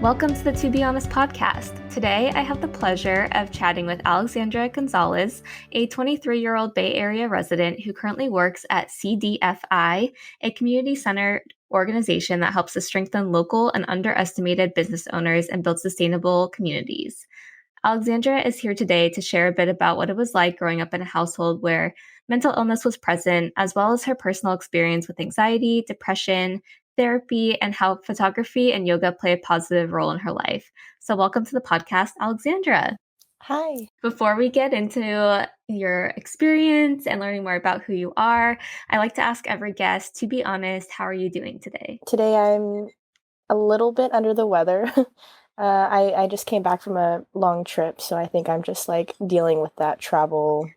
Welcome to the To Be Honest podcast. Today, I have the pleasure of chatting with Alexandra Gonzalez, a 23-year-old Bay Area resident who currently works at CDFI, a community-centered organization that helps to strengthen local and underestimated business owners and build sustainable communities. Alexandra is here today to share a bit about what it was like growing up in a household where mental illness was present, as well as her personal experience with anxiety, depression, therapy, and how photography and yoga play a positive role in her life. So welcome to the podcast, Alexandra. Hi. Before we get into your experience and learning more about who you are, I like to ask every guest, to be honest, how are you doing today? Today I'm a little bit under the weather. I just came back from a long trip, so I think I'm just like dealing with that travel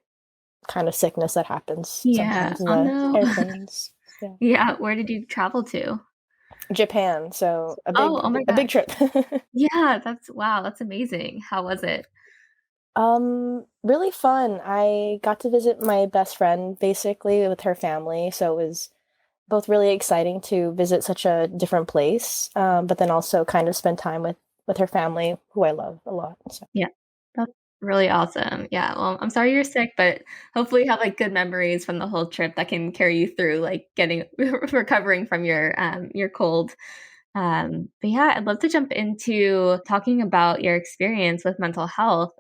kind of sickness that happens sometimes in the airplanes. Yeah, where did you travel to? Japan, so a my big gosh. trip. Yeah, that's amazing. How was it? Really fun. I got to visit my best friend basically with her family, so it was both really exciting to visit such a different place, but then also kind of spend time with her family, who I love a lot. So. Yeah, that's really awesome. Yeah, well, I'm sorry you're sick, but hopefully you have like good memories from the whole trip that can carry you through like getting recovering from your cold. But yeah, I'd love to jump into talking about your experience with mental health.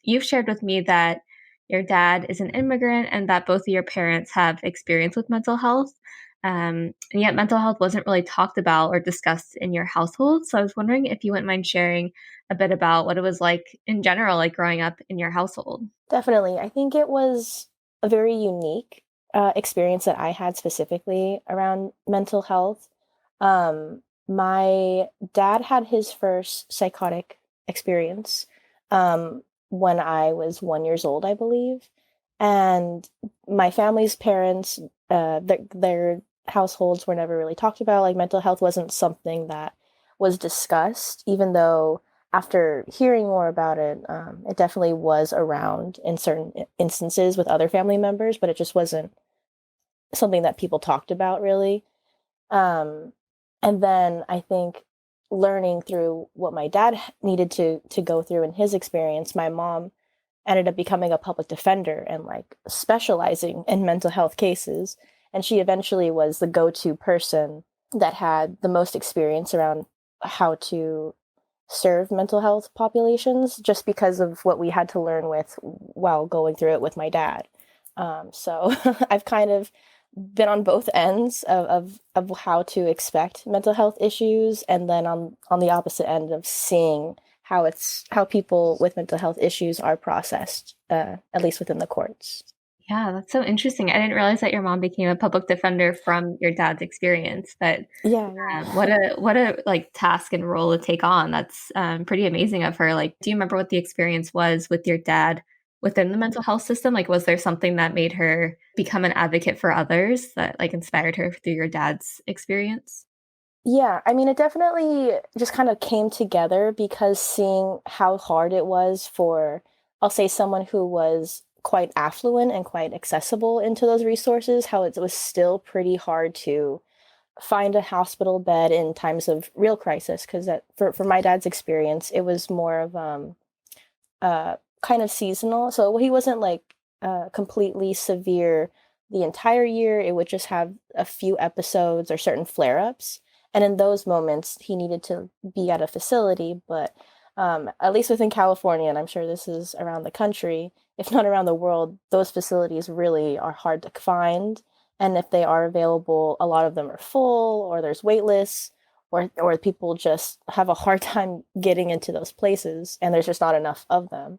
You've shared with me that your dad is an immigrant and that both of your parents have experience with mental health. And yet mental health wasn't really talked about or discussed in your household. So I was wondering if you wouldn't mind sharing a bit about what it was like in general, like growing up in your household. Definitely. I think it was a very unique experience that I had specifically around mental health. My dad had his first psychotic experience when I was 1 years old, I believe. And my family's parents, their households were never really talked about. Like mental health wasn't something that was discussed, even though after hearing more about it, it definitely was around in certain instances with other family members, but it just wasn't something that people talked about really. Um, and then I think learning through what my dad needed to go through in his experience, my mom ended up becoming a public defender and like specializing in mental health cases. And she eventually was the go-to person that had the most experience around how to serve mental health populations just because of what we had to learn with while going through it with my dad. So I've kind of been on both ends of how to expect mental health issues, and then on the opposite end of seeing how people with mental health issues are processed, at least within the courts. Yeah, that's so interesting. I didn't realize that your mom became a public defender from your dad's experience, but Yeah. what a like task and role to take on. That's pretty amazing of her. Like, do you remember what the experience was with your dad within the mental health system? Like, was there something that made her become an advocate for others that like inspired her through your dad's experience? Yeah, I mean, it definitely just kind of came together because seeing how hard it was for, I'll say, someone who was quite affluent and quite accessible into those resources, how it was still pretty hard to find a hospital bed in times of real crisis. Because for my dad's experience, it was more of kind of seasonal. So he wasn't like completely severe the entire year. It would just have a few episodes or certain flare ups. And in those moments, he needed to be at a facility. But at least within California, and I'm sure this is around the country, if not around the world, those facilities really are hard to find. And if they are available, a lot of them are full or there's wait lists, or people just have a hard time getting into those places and there's just not enough of them.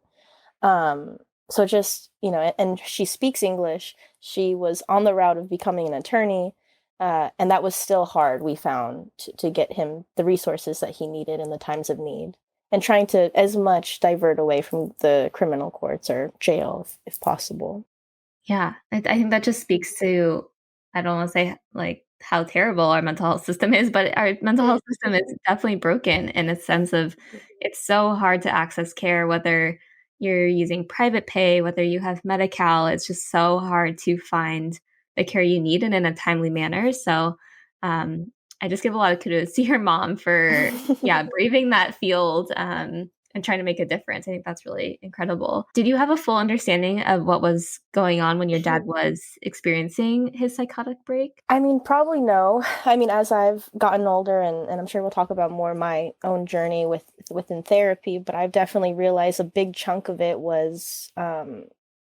Um, so just, and she speaks English. She was on the route of becoming an attorney. And that was still hard, we found, to get him the resources that he needed in the times of need. And trying to, as much, divert away from the criminal courts or jail if possible. Yeah, I think that just speaks to, I don't want to say like how terrible our mental health system is, but our mental health system is definitely broken in a sense of it's so hard to access care, whether you're using private pay, whether you have Medi-Cal, it's just so hard to find the care you need and in a timely manner. So, um, I just give a lot of kudos to your mom for, braving that field and trying to make a difference. I think that's really incredible. Did you have a full understanding of what was going on when your dad was experiencing his psychotic break? I mean, probably no. I mean, as I've gotten older, and I'm sure we'll talk about more my own journey within therapy, but I've definitely realized a big chunk of it was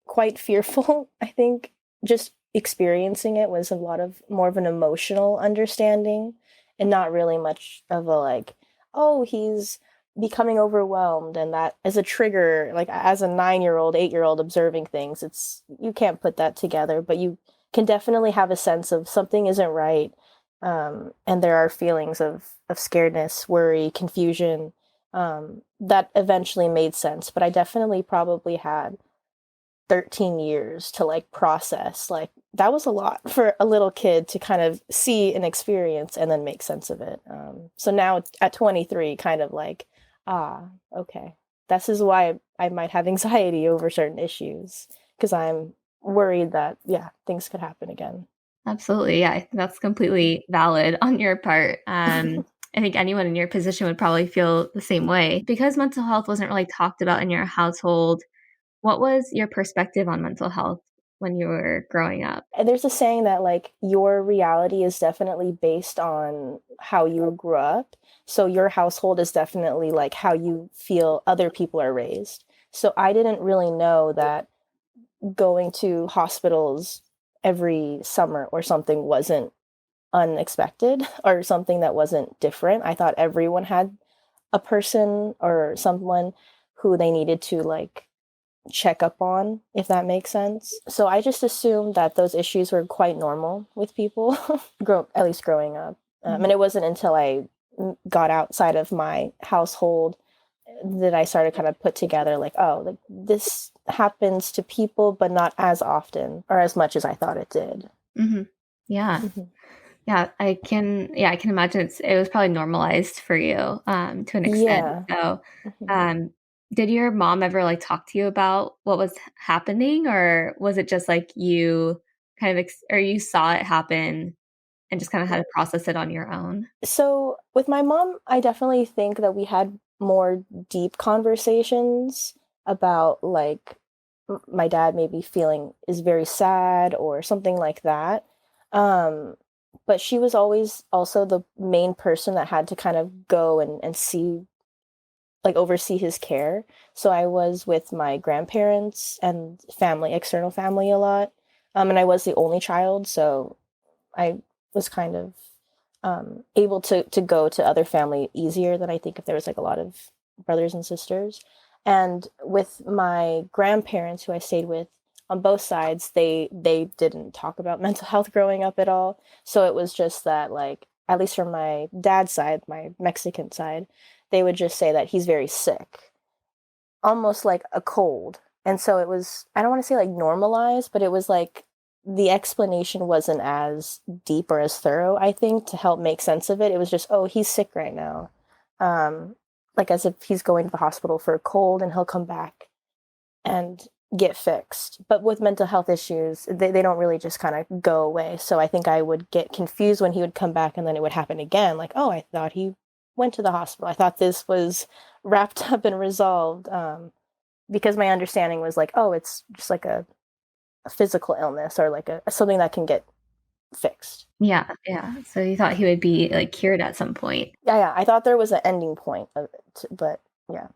quite fearful. I think just experiencing it was a lot of more of an emotional understanding and not really much of a like, oh, he's becoming overwhelmed, and that as a trigger, like as a 9-year-old, 8-year-old observing things, it's you can't put that together, but you can definitely have a sense of something isn't right. And there are feelings of scaredness, worry, confusion, that eventually made sense. But I definitely probably had 13 years to like process. Like that was a lot for a little kid to kind of see and experience and then make sense of it. So now at 23, kind of like, okay, this is why I might have anxiety over certain issues, because I'm worried that, yeah, things could happen again. Absolutely. Yeah, I think that's completely valid on your part. I think anyone in your position would probably feel the same way. Because mental health wasn't really talked about in your household, what was your perspective on mental health when you were growing up? And there's a saying that like your reality is definitely based on how you grew up. So your household is definitely like how you feel other people are raised. So I didn't really know that going to hospitals every summer or something wasn't unexpected or something that wasn't different. I thought everyone had a person or someone who they needed to like check up on, if that makes sense. So I just assumed that those issues were quite normal with people, at least growing up. And it wasn't until I got outside of my household that I started kind of put together like, oh, like this happens to people, but not as often or as much as I thought it did. Mm-hmm. Yeah. Mm-hmm. Yeah, I can imagine it was probably normalized for you to an extent. Yeah. So, Mm-hmm. um, did your mom ever like talk to you about what was happening, or was it just like you kind of or you saw it happen and just kind of had to process it on your own? So with my mom, I definitely think that we had more deep conversations about like my dad maybe feeling is very sad or something like that. Um, but she was always also the main person that had to kind of go and see, like oversee his care. So I was with my grandparents and family, external family a lot. And I was the only child, so I was kind of able to go to other family easier than I think if there was like a lot of brothers and sisters. And with my grandparents, who I stayed with on both sides, they didn't talk about mental health growing up at all. So it was just that, like, at least from my dad's side, my Mexican side, they would just say that he's very sick, almost like a cold. And so it was, I don't want to say like normalized, but it was like the explanation wasn't as deep or as thorough, I think, to help make sense of it. It was just, oh, he's sick right now. Um, like as if he's going to the hospital for a cold and he'll come back and get fixed. But with mental health issues, they don't really just kind of go away. So I think I would get confused when he would come back and then it would happen again. Like, oh, I thought he went to the hospital. I thought this was wrapped up and resolved. Because my understanding was like, oh, it's just like a physical illness or like something that can get fixed. Yeah, yeah. So you thought he would be like cured at some point. Yeah. I thought there was an ending point of it, but yeah.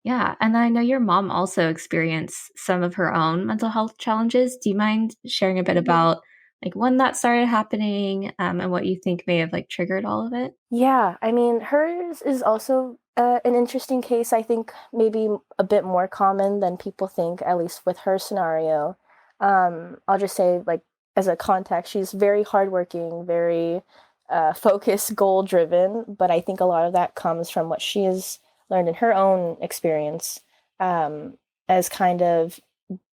Yeah, and I know your mom also experienced some of her own mental health challenges. Do you mind sharing a bit about like when that started happening, and what you think may have like triggered all of it? Yeah, I mean, hers is also an interesting case. I think maybe a bit more common than people think, at least with her scenario. I'll just say, like, as a context, she's very hardworking, very focused, goal driven. But I think a lot of that comes from what she has learned in her own experience, as kind of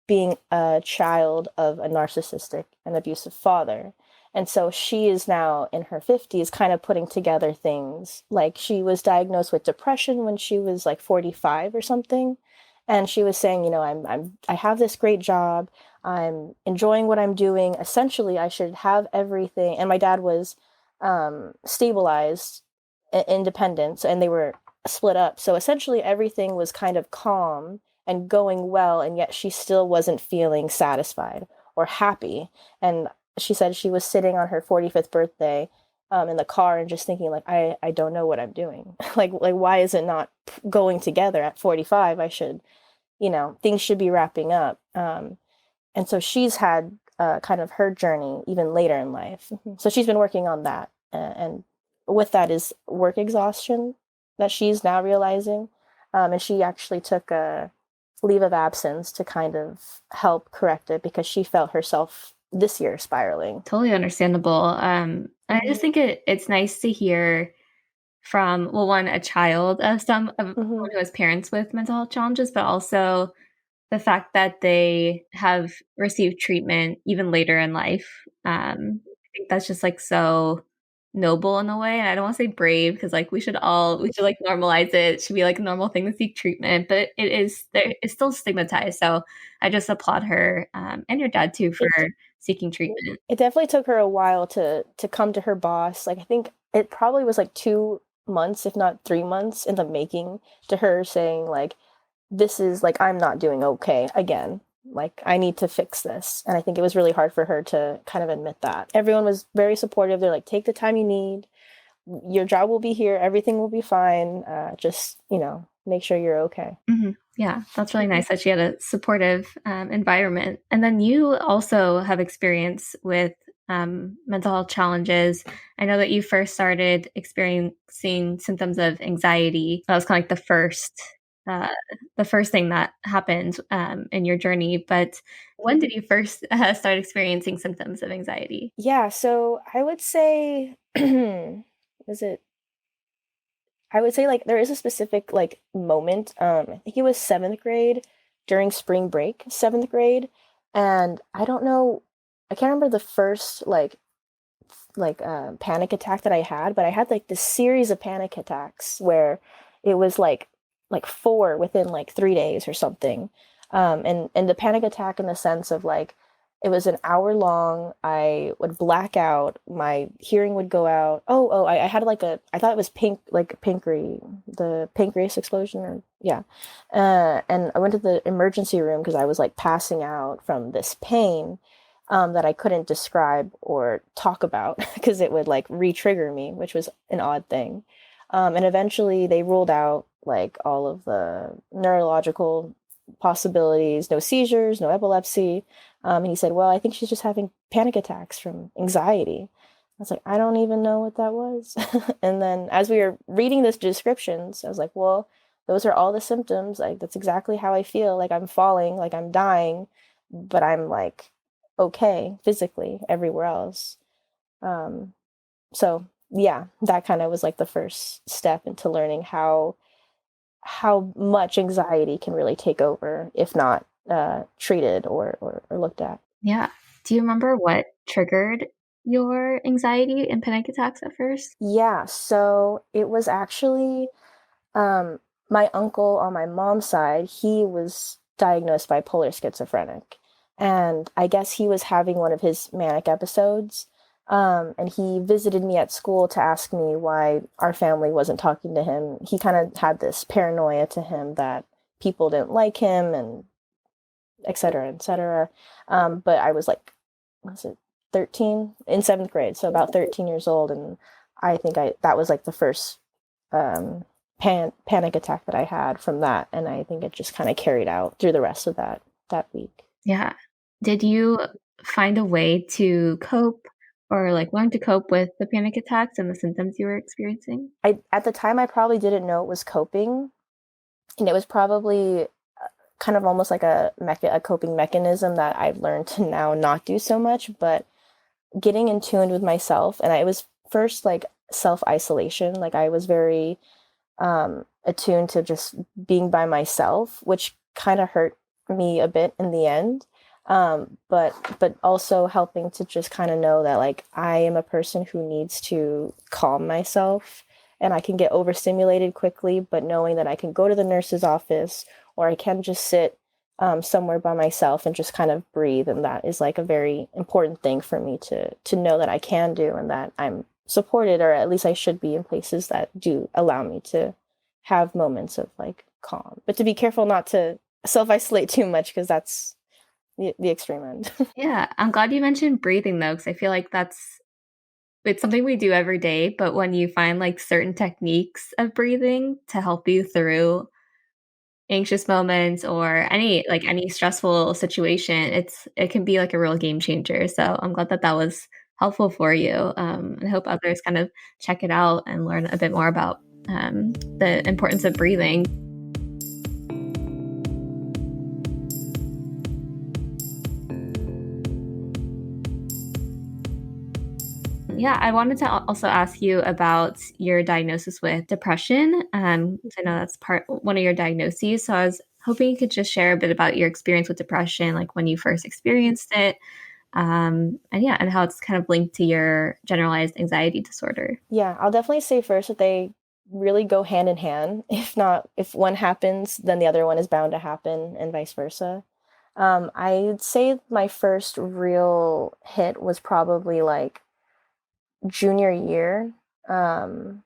being a child of a narcissistic and abusive father. And so she is now in her 50s kind of putting together things. Like she was diagnosed with depression when she was like 45 or something. And she was saying, you know, I have this great job. I'm enjoying what I'm doing. Essentially, I should have everything. And my dad was stabilized, independent, and they were split up. So essentially everything was kind of calm and going well, and yet she still wasn't feeling satisfied or happy. And she said she was sitting on her 45th birthday in the car and just thinking, like, I don't know what I'm doing. like why is it not going together at 45? I should, things should be wrapping up. And so she's had kind of her journey even later in life. So she's been working on that. And with that is work exhaustion that she's now realizing. And she actually took a leave of absence to kind of help correct it because she felt herself this year spiraling. Totally understandable. I just think it's nice to hear from, well, one, a child of someone who has parents with mental health challenges, but also the fact that they have received treatment even later in life. I think that's just like so noble in a way. And I don't want to say brave because like we should like normalize it. It should be like a normal thing to seek treatment, but it's still stigmatized. So I just applaud her and your dad too for seeking treatment. It definitely took her a while to come to her boss. Like I think it probably was like 2 months, if not 3 months in the making, to her saying like, this is like, I'm not doing okay again. Like, I need to fix this. And I think it was really hard for her to kind of admit that. Everyone was very supportive. They're like, take the time you need. Your job will be here. Everything will be fine. Just, make sure you're okay. Mm-hmm. Yeah, that's really nice that she had a supportive environment. And then you also have experience with mental health challenges. I know that you first started experiencing symptoms of anxiety. That was kind of like the first thing that happened in your journey. But when did you first start experiencing symptoms of anxiety? Yeah, so I would say, is it? I would say like there is a specific like moment. I think it was seventh grade during spring break, seventh grade, and I don't know. I can't remember the first panic attack that I had, but I had like this series of panic attacks where it was like four within like 3 days or something. And the panic attack in the sense of like it was an hour long. I would black out. My hearing would go out. I had I thought it was the pancreas explosion, or yeah. And I went to the emergency room because I was like passing out from this pain that I couldn't describe or talk about because it would like re-trigger me, which was an odd thing. And eventually they ruled out like all of the neurological possibilities, no seizures, no epilepsy. And he said, well, I think she's just having panic attacks from anxiety. I was like, I don't even know what that was. And then as we were reading the descriptions, I was like, well, those are all the symptoms. Like, that's exactly how I feel. Like, I'm falling, like, I'm dying, but I'm like, okay, physically, everywhere else. So yeah, that kind of was like the first step into learning how much anxiety can really take over if not treated or looked at. Yeah. Do you remember what triggered your anxiety and panic attacks at first? Yeah, so it was actually um, my uncle on my mom's side. He was diagnosed bipolar schizophrenic, and I guess he was having one of his manic episodes. And he visited me at school to ask me why our family wasn't talking to him. He kind of had this paranoia to him that people didn't like him and et cetera, et cetera. But I was like, was it 13 in seventh grade? So about 13 years old. And I think that was like the first panic attack that I had from that. And I think it just kind of carried out through the rest of that week. Yeah. Did you find a way to cope or like learn to cope with the panic attacks and the symptoms you were experiencing? At the time, I probably didn't know it was coping. And it was probably kind of almost like a coping mechanism that I've learned to now not do so much, but getting in tune with myself. And it was first like self-isolation. Like I was very attuned to just being by myself, which kind of hurt me a bit in the end. But also helping to just kind of know that like I am a person who needs to calm myself, and I can get overstimulated quickly, but knowing that I can go to the nurse's office or I can just sit somewhere by myself and just kind of breathe. And that is like a very important thing for me to know that I can do, and that I'm supported, or at least I should be in places that do allow me to have moments of like calm, but to be careful not to self-isolate too much because that's the extreme end. Yeah, I'm glad you mentioned breathing though, because I feel like it's something we do every day, but when you find like certain techniques of breathing to help you through anxious moments or any stressful situation, it can be like a real game changer. So I'm glad that that was helpful for you. I hope others kind of check it out and learn a bit more about the importance of breathing. Yeah, I wanted to also ask you about your diagnosis with depression. 'Cause I know that's one of your diagnoses. So I was hoping you could just share a bit about your experience with depression, like when you first experienced it, and yeah, and how it's kind of linked to your generalized anxiety disorder. Yeah, I'll definitely say first that they really go hand in hand. If not, if one happens, then the other one is bound to happen, and vice versa. I'd say my first real hit was probably like junior year. And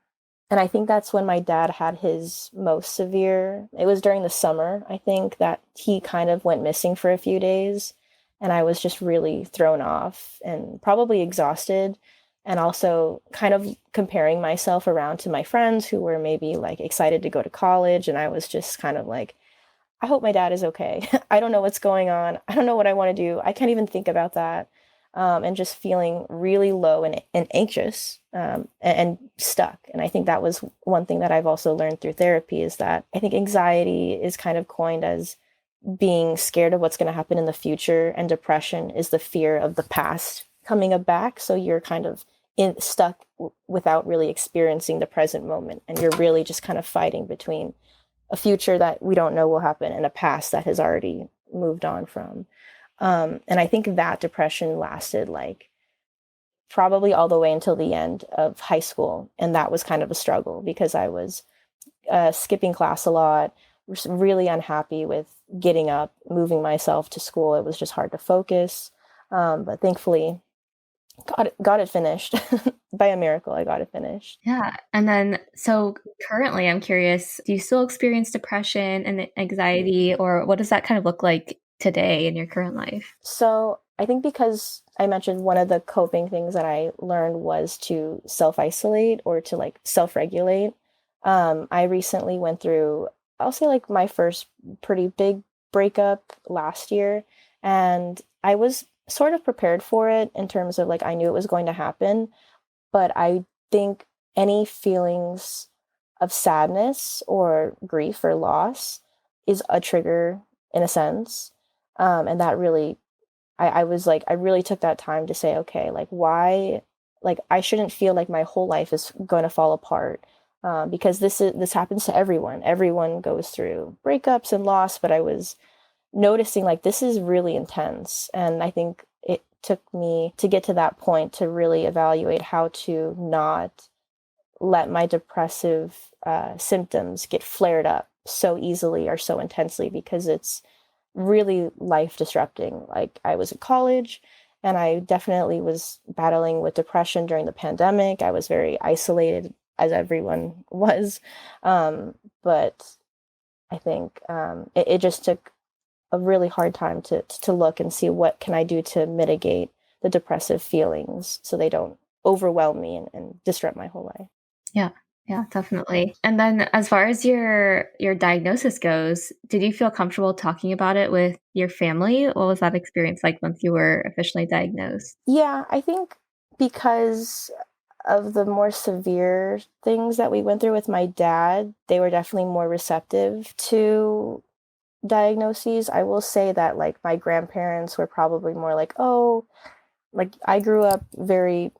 I think that's when my dad had his most severe. It was during the summer, I think, that he kind of went missing for a few days. And I was just really thrown off and probably exhausted. And also kind of comparing myself around to my friends who were maybe like excited to go to college. And I was just kind of like, I hope my dad is okay. I don't know what's going on. I don't know what I want to do. I can't even think about that. And just feeling really low and anxious and stuck. And I think that was one thing that I've also learned through therapy is that I think anxiety is kind of coined as being scared of what's going to happen in the future, and depression is the fear of the past coming back. So you're kind of stuck without really experiencing the present moment. And you're really just kind of fighting between a future that we don't know will happen and a past that has already moved on from. And I think that depression lasted like probably all the way until the end of high school. And that was kind of a struggle because I was skipping class a lot, was really unhappy with getting up, moving myself to school. It was just hard to focus. But thankfully, got it finished. By a miracle, I got it finished. Yeah. And then, so currently, I'm curious, do you still experience depression and anxiety, or what does that kind of look like today in your current life? So I think because I mentioned one of the coping things that I learned was to self-isolate or to like self-regulate. I recently went through, I'll say like my first pretty big breakup last year, and I was sort of prepared for it in terms of like I knew it was going to happen, but I think any feelings of sadness or grief or loss is a trigger in a sense. And that really, I was like, I really took that time to say, okay, like why, like I shouldn't feel like my whole life is going to fall apart. Because this happens to everyone. Everyone goes through breakups and loss, but I was noticing like this is really intense. And I think it took me to get to that point to really evaluate how to not let my depressive symptoms get flared up so easily or so intensely, because it's really life disrupting. Like I was in college and I definitely was battling with depression during the pandemic. I was very isolated, as everyone was. But I think it just took a really hard time to look and see what can I do to mitigate the depressive feelings so they don't overwhelm me and disrupt my whole life. Yeah. Yeah, definitely. And then as far as your diagnosis goes, did you feel comfortable talking about it with your family? What was that experience like once you were officially diagnosed? Yeah, I think because of the more severe things that we went through with my dad, they were definitely more receptive to diagnoses. I will say that like my grandparents were probably more like, oh, like I grew up very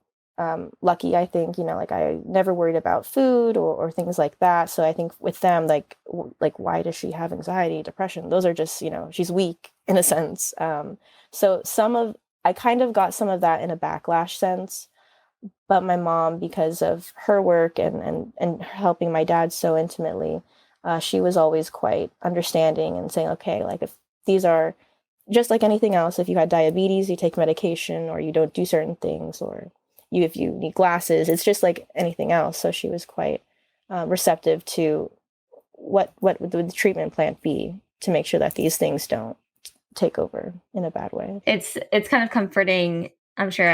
lucky, I think, like I never worried about food or things like that. So I think with them, like, like, why does she have anxiety, depression? Those are just, she's weak in a sense. So I kind of got some of that in a backlash sense, but my mom, because of her work and helping my dad so intimately, she was always quite understanding and saying, okay, like if these are just like anything else, if you had diabetes, you take medication or you don't do certain things, or if you need glasses, it's just like anything else. So she was quite receptive to what would the treatment plan be to make sure that these things don't take over in a bad way. It's kind of comforting, I'm sure,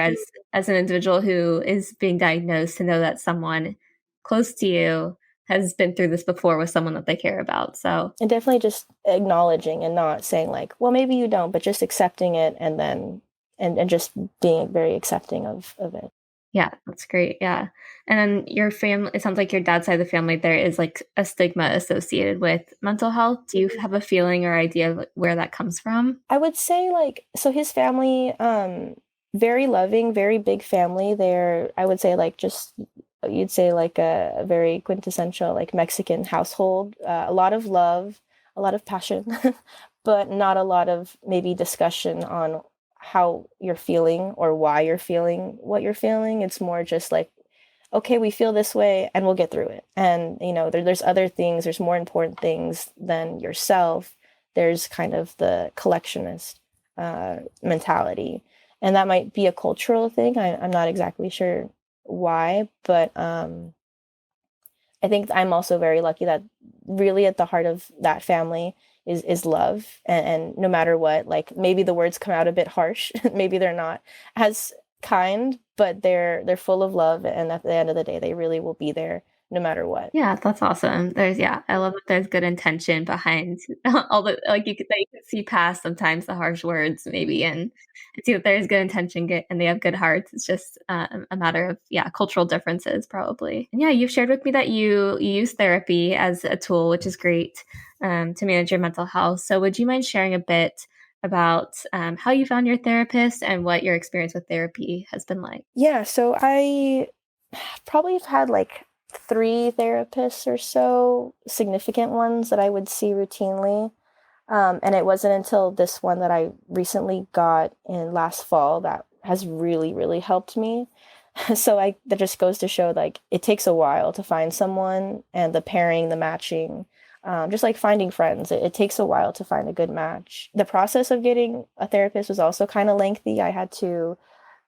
as an individual who is being diagnosed, to know that someone close to you has been through this before with someone that they care about. So, and definitely just acknowledging and not saying like, well, maybe you don't, but just accepting it, and then and just being very accepting of it. yeah, that's great. Yeah. And then your family, it sounds like your dad's side of the family, there is like a stigma associated with mental health. Do you have a feeling or idea of where that comes from? I would say like, so his family, very loving, very big family. They're, I would say like just, you'd say like a very quintessential like Mexican household. A lot of love, a lot of passion, but not a lot of maybe discussion on how you're feeling or why you're feeling what you're feeling. It's more just like, okay, we feel this way and we'll get through it. And, you know, there's other things, there's more important things than yourself. There's kind of the collectionist mentality. And that might be a cultural thing. I'm not exactly sure why, but I think I'm also very lucky that really at the heart of that family is love, and no matter what, like maybe the words come out a bit harsh, maybe they're not as kind, but they're full of love, and at the end of the day they really will be there no matter what. Yeah, that's awesome. I love that there's good intention behind all the, like, you could see past sometimes the harsh words maybe, and see that there's good intention, good, and they have good hearts. It's just, a matter of, yeah, cultural differences probably. And yeah, you've shared with me that you use therapy as a tool, which is great, to manage your mental health. So would you mind sharing a bit about, how you found your therapist and what your experience with therapy has been like? Yeah, so I probably have had like 3 therapists or so, significant ones that I would see routinely. And it wasn't until this one that I recently got in last fall that has really, really helped me. So that just goes to show like it takes a while to find someone, and the pairing, the matching, just like finding friends, it takes a while to find a good match. The process of getting a therapist was also kind of lengthy. I had to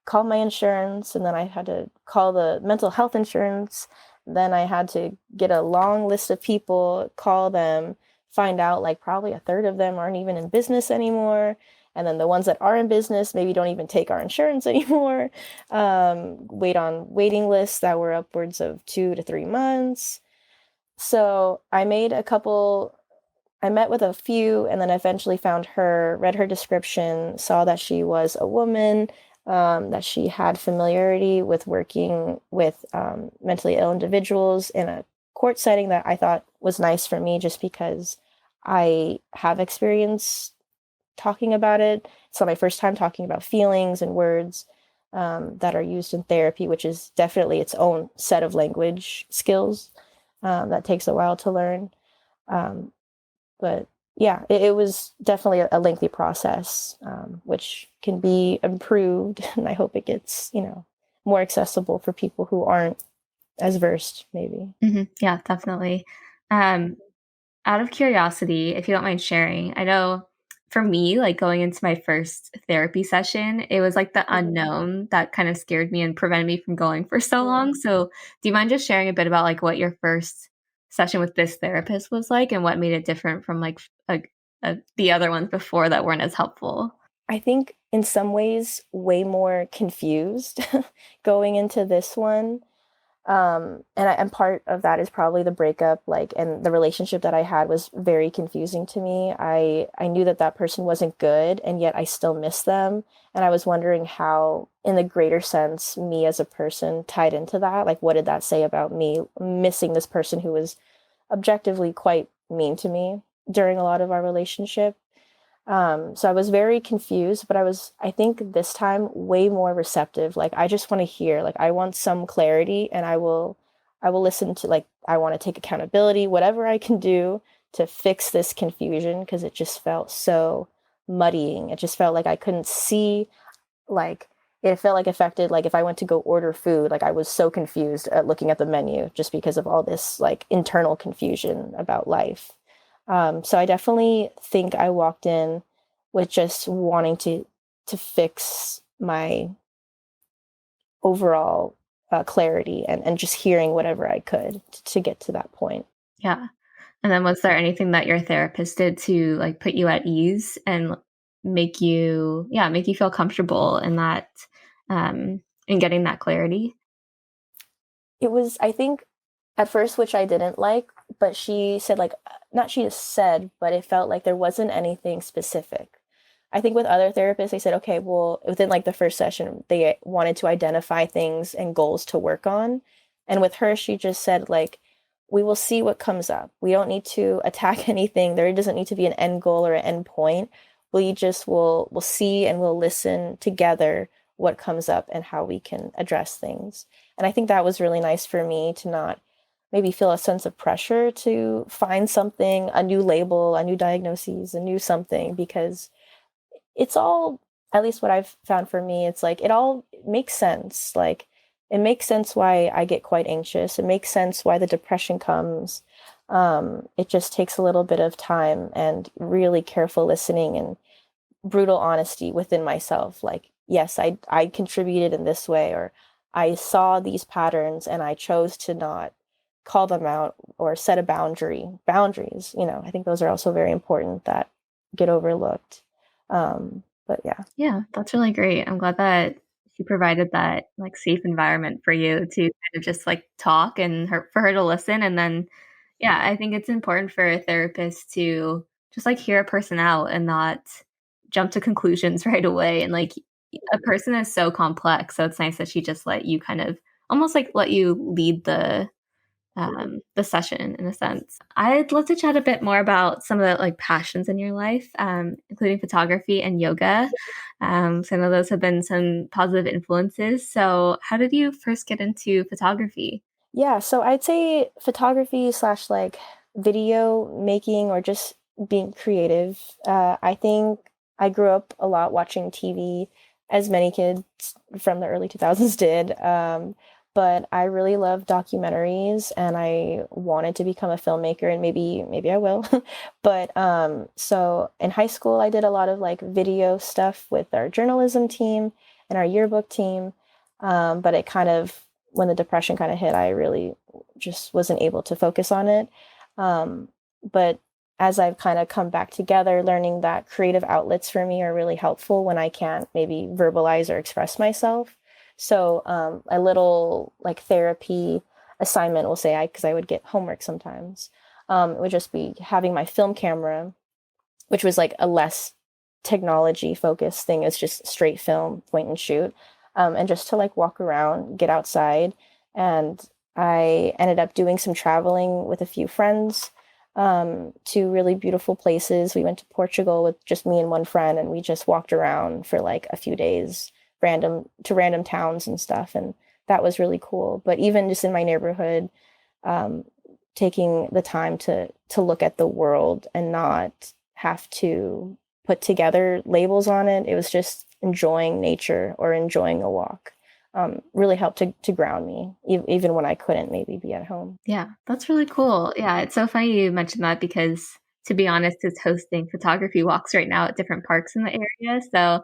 call my insurance, and then I had to call the mental health insurance. Then I had to get a long list of people, call them, find out like probably a third of them aren't even in business anymore. And then the ones that are in business maybe don't even take our insurance anymore. Wait on waiting lists that were upwards of 2 to 3 months. So I met with a few, and then eventually found her, read her description, saw that she was a woman, that she had familiarity with working with mentally ill individuals in a court setting that I thought was nice for me, just because I have experience talking about it. It's not my first time talking about feelings and words that are used in therapy, which is definitely its own set of language skills that takes a while to learn. Um, but yeah, it was definitely a lengthy process, which can be improved. And I hope it gets, more accessible for people who aren't as versed, maybe. Yeah, definitely. Um, Out of curiosity, if you don't mind sharing, I know for me, like going into my first therapy session, it was like the Mhm. unknown that kind of scared me and prevented me from going for so Mm. long. So, do you mind just sharing a bit about like what your first session with this therapist was like and what made it different from the other ones before that weren't as helpful? I think in some ways, way more confused going into this one. And part of that is probably the breakup, like, and the relationship that I had was very confusing to me. I knew that that person wasn't good, and yet I still miss them. And I was wondering how, in the greater sense, me as a person tied into that. Like, what did that say about me missing this person who was objectively quite mean to me during a lot of our relationship? So I was very confused, but I think this time way more receptive. Like I just want to hear, like I want some clarity, and I will listen to, like, I want to take accountability, whatever I can do to fix this confusion, because it just felt so muddying. It just felt like I couldn't see, like, it felt like affected, like if I went to go order food, like I was so confused at looking at the menu just because of all this like internal confusion about life. So I definitely think I walked in with just wanting to fix my overall clarity and just hearing whatever I could to get to that point. Yeah. And then was there anything that your therapist did to like put you at ease and make you feel comfortable in that in getting that clarity? It was, I think, at first, which I didn't like, but she said, like, not she just said, but it felt like there wasn't anything specific. I think with other therapists, they said, okay, well, within like the first session, they wanted to identify things and goals to work on. And with her, she just said, like, we will see what comes up. We don't need to attack anything. There doesn't need to be an end goal or an end point. We just will see and we'll listen together what comes up and how we can address things. And I think that was really nice for me to not maybe feel a sense of pressure to find something, a new label, a new diagnosis, a new something, because it's all, at least what I've found for me, it's like it all makes sense. Like it makes sense why I get quite anxious. It makes sense why the depression comes. It just takes a little bit of time and really careful listening and brutal honesty within myself. Like, yes, I contributed in this way, or I saw these patterns and I chose to not call them out or set a boundaries. I think those are also very important that get overlooked. But yeah. Yeah, that's really great. I'm glad that she provided that like safe environment for you to kind of just like talk and for her to listen. And then, yeah, I think it's important for a therapist to just like hear a person out and not jump to conclusions right away. And like a person is so complex. So it's nice that she just let you kind of almost like let you lead the session in a sense. I'd love to chat a bit more about some of the like passions in your life, including photography and yoga. So I know those have been some positive influences. So how did you first get into photography? Yeah, so I'd say photography slash like video making or just being creative. I think I grew up a lot watching TV, as many kids from the early 2000s did. But I really love documentaries and I wanted to become a filmmaker, and maybe I will. But so in high school I did a lot of like video stuff with our journalism team and our yearbook team. But it kind of, when the depression kind of hit, I really just wasn't able to focus on it. But as I've kind of come back together, learning that creative outlets for me are really helpful when I can't maybe verbalize or express myself. So a little like therapy assignment, we'll say, because I would get homework sometimes, it would just be having my film camera, which was like a less technology focused thing. It's just straight film, point and shoot, and just to like walk around, get outside. And I ended up doing some traveling with a few friends to really beautiful places. We went to Portugal with just me and one friend, and we just walked around for like a few days, random towns and stuff. And that was really cool. But even just in my neighborhood, um, taking the time to look at the world and not have to put together labels on it. It was just enjoying nature or enjoying a walk. Really helped to ground me, even when I couldn't maybe be at home. Yeah, that's really cool. Yeah, it's so funny you mentioned that because to be honest, it's hosting photography walks right now at different parks in the area. So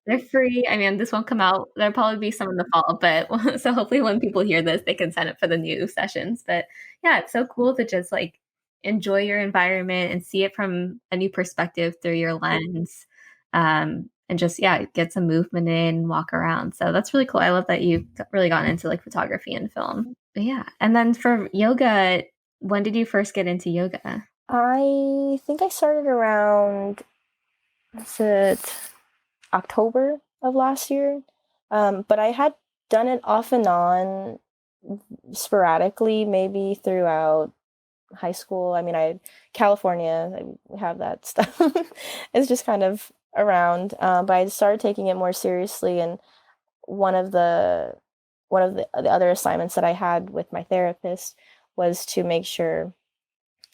they're free. I mean, this won't come out. There'll probably be some in the fall, but so hopefully when people hear this, they can sign up for the new sessions. But yeah, it's so cool to just like enjoy your environment and see it from a new perspective through your lens. And just, yeah, get some movement in, walk around. So that's really cool. I love that you've really gotten into like photography and film. But yeah. And then for yoga, when did you first get into yoga? I think I started around, what's it, October of last year. But I had done it off and on sporadically, maybe throughout high school. I mean, California, we have that stuff. It's just kind of around. But I started taking it more seriously, and one of the the other assignments that I had with my therapist was to make sure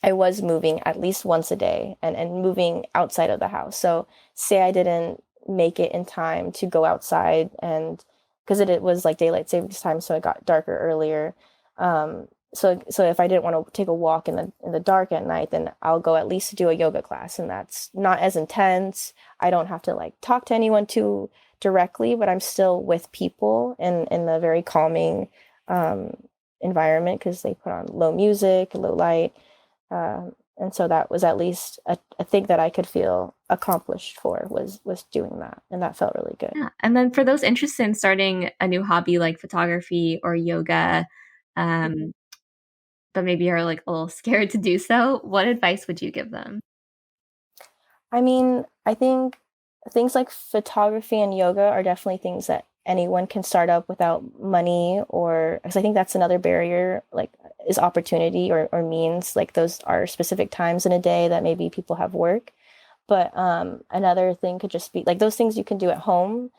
I was moving at least once a day and moving outside of the house. So say I didn't make it in time to go outside, and because it was like daylight savings time, so it got darker earlier. So if I didn't want to take a walk in the dark at night, then I'll go at least do a yoga class, and that's not as intense. I don't have to like talk to anyone directly, but I'm still with people in a very calming environment because they put on low music, low light. And so that was at least a thing that I could feel accomplished for was doing that. And that felt really good. Yeah. And then for those interested in starting a new hobby like photography or yoga, but maybe are like a little scared to do so, what advice would you give them? I mean, I think things like photography and yoga are definitely things that anyone can start up without money, or because I think that's another barrier, like is opportunity or means. Like those are specific times in a day that maybe people have work. But another thing could just be like those things you can do at home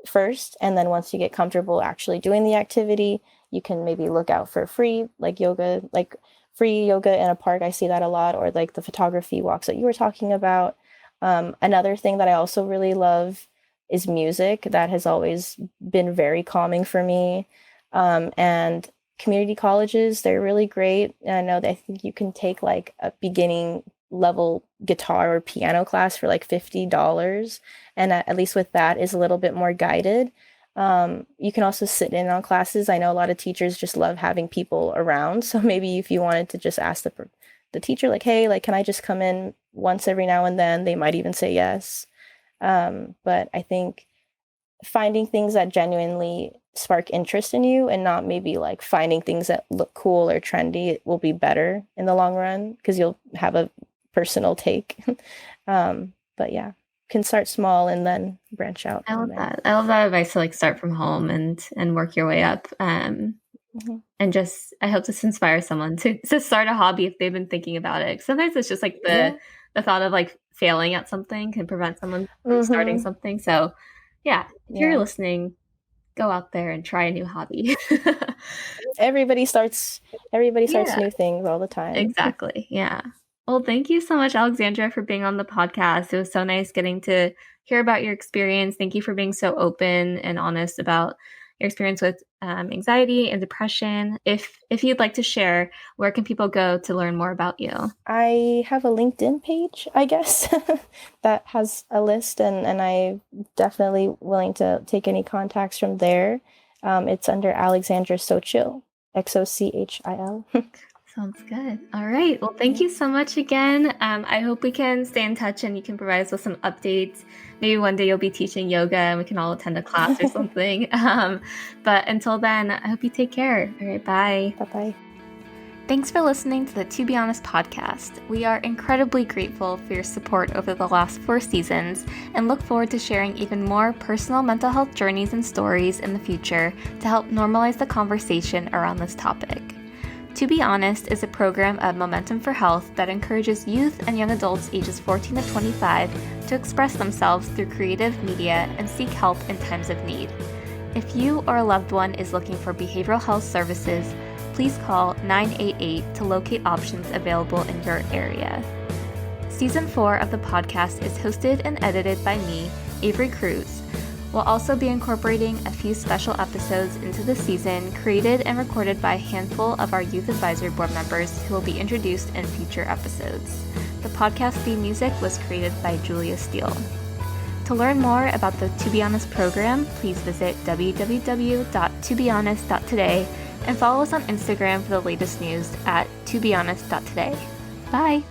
first, and then once you get comfortable actually doing the activity, you can maybe look out for free like yoga, like free yoga in a park. I see that a lot, or like the photography walks that you were talking about. Another thing that I also really love is music. That has always been very calming for me. And community colleges, they're really great. And I know that I think you can take like a beginning level guitar or piano class for like $50. And at least with that is a little bit more guided. You can also sit in on classes. I know a lot of teachers just love having people around. So maybe if you wanted to just ask the teacher, like, hey, like, can I just come in once every now and then? They might even say yes. But I think finding things that genuinely spark interest in you and not maybe like finding things that look cool or trendy will be better in the long run because you'll have a personal take. But yeah, can start small and then branch out. I love that. I love that advice to like start from home and work your way up. And just, I hope this inspires someone to start a hobby if they've been thinking about it. Sometimes it's just like the thought of like failing at something can prevent someone from starting something. So yeah, if you're listening, go out there and try a new hobby. Everybody starts new things all the time. Exactly. Yeah. Well, thank you so much, Alexandra, for being on the podcast. It was so nice getting to hear about your experience. Thank you for being so open and honest about your experience with anxiety and depression. If you'd like to share, where can people go to learn more about you? I have a LinkedIn page, I guess, that has a list, and I'm definitely willing to take any contacts from there. It's under Alexandra Xochitl, Xochil. Sounds good. All right. Well, thank you so much again. I hope we can stay in touch and you can provide us with some updates. Maybe one day you'll be teaching yoga and we can all attend a class or something. But until then, I hope you take care. All right. Bye. Bye-bye. Thanks for listening to the To Be Honest podcast. We are incredibly grateful for your support over the last 4 seasons and look forward to sharing even more personal mental health journeys and stories in the future to help normalize the conversation around this topic. To Be Honest is a program of Momentum for Health that encourages youth and young adults ages 14 to 25 to express themselves through creative media and seek help in times of need. If you or a loved one is looking for behavioral health services, please call 988 to locate options available in your area. Season 4 of the podcast is hosted and edited by me, Avery Cruz. We'll also be incorporating a few special episodes into the season, created and recorded by a handful of our Youth Advisory Board members who will be introduced in future episodes. The podcast theme music was created by Julia Steele. To learn more about the To Be Honest program, please visit www.tobehonest.today and follow us on Instagram for the latest news at tobehonest.today. Bye!